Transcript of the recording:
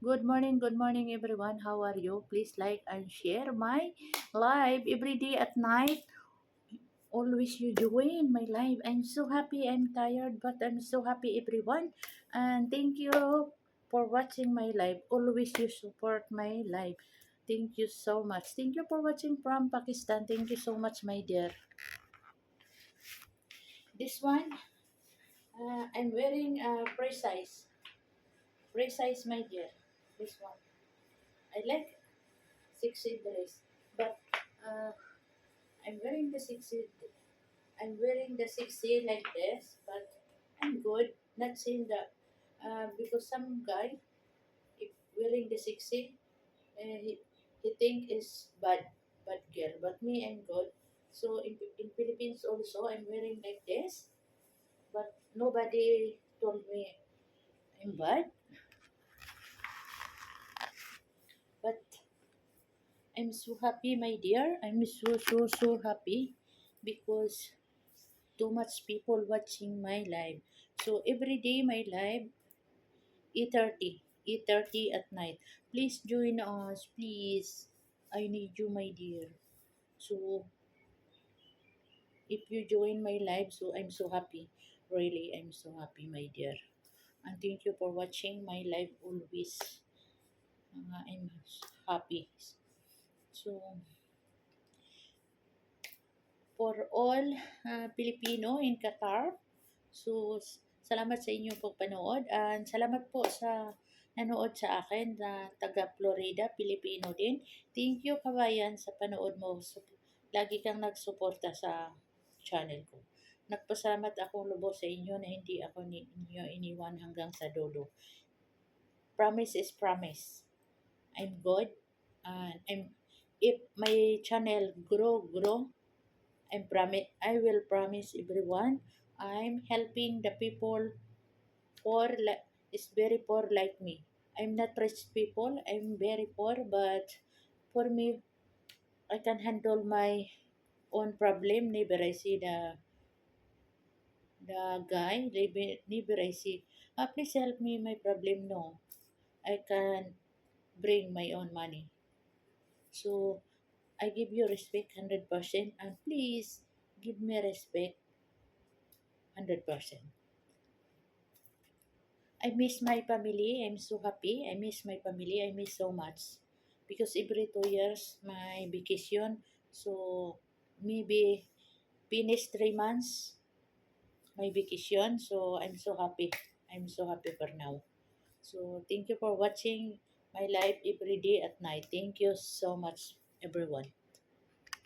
Good morning everyone. How are you? Please like and share my live every day at night. Always you join my live. I'm so happy. I'm tired, but I'm so happy everyone. And thank you for watching my live. Always you support my live. Thank you so much. Thank you for watching from Pakistan. Thank you so much, my dear. This one, I'm wearing precise, my dear. This one, I like sexy dress, but uh, I'm wearing the sexy. I'm wearing the sexy like this, but I'm good. Not saying that because some guy if wearing the sexy, he think is bad girl. But me, I'm good. So in Philippines also, I'm wearing like this, but nobody told me I'm bad. But I'm so happy, my dear. I'm so happy because too much people watching my live. So every day my live 8:30 at night. Please join us, please. I need you, my dear. So if you join my live, so I'm so happy. Really, I'm so happy, my dear. And thank you for watching my live always. I'm happy. So for all Filipino in Qatar, so, salamat sa inyong pagpanood and salamat po sa nanood sa akin na taga Florida, Pilipino din. Thank you kabayan sa panood mo. Lagi kang nagsuporta sa channel ko. Nagpasalamat akong lubos sa inyo na hindi ako ninyo iniwan hanggang sa dulo. Promise is promise. I'm good. And if my channel grow, I will promise everyone I'm helping the people is very poor like me. I'm not rich people. I'm very poor, but for me, I can handle my own problem. Never I see the guy. Never I see. Please help me my problem. No, I can bring my own money. So I give you respect 100%, and please give me respect 100%. I miss my family. I'm so happy. I miss my family. I miss so much. Because every 2 years, my vacation. So, maybe finish 3 months, my vacation. So, I'm so happy. I'm so happy for now. So, thank you for watching my live every day at night. Thank you so much, everyone.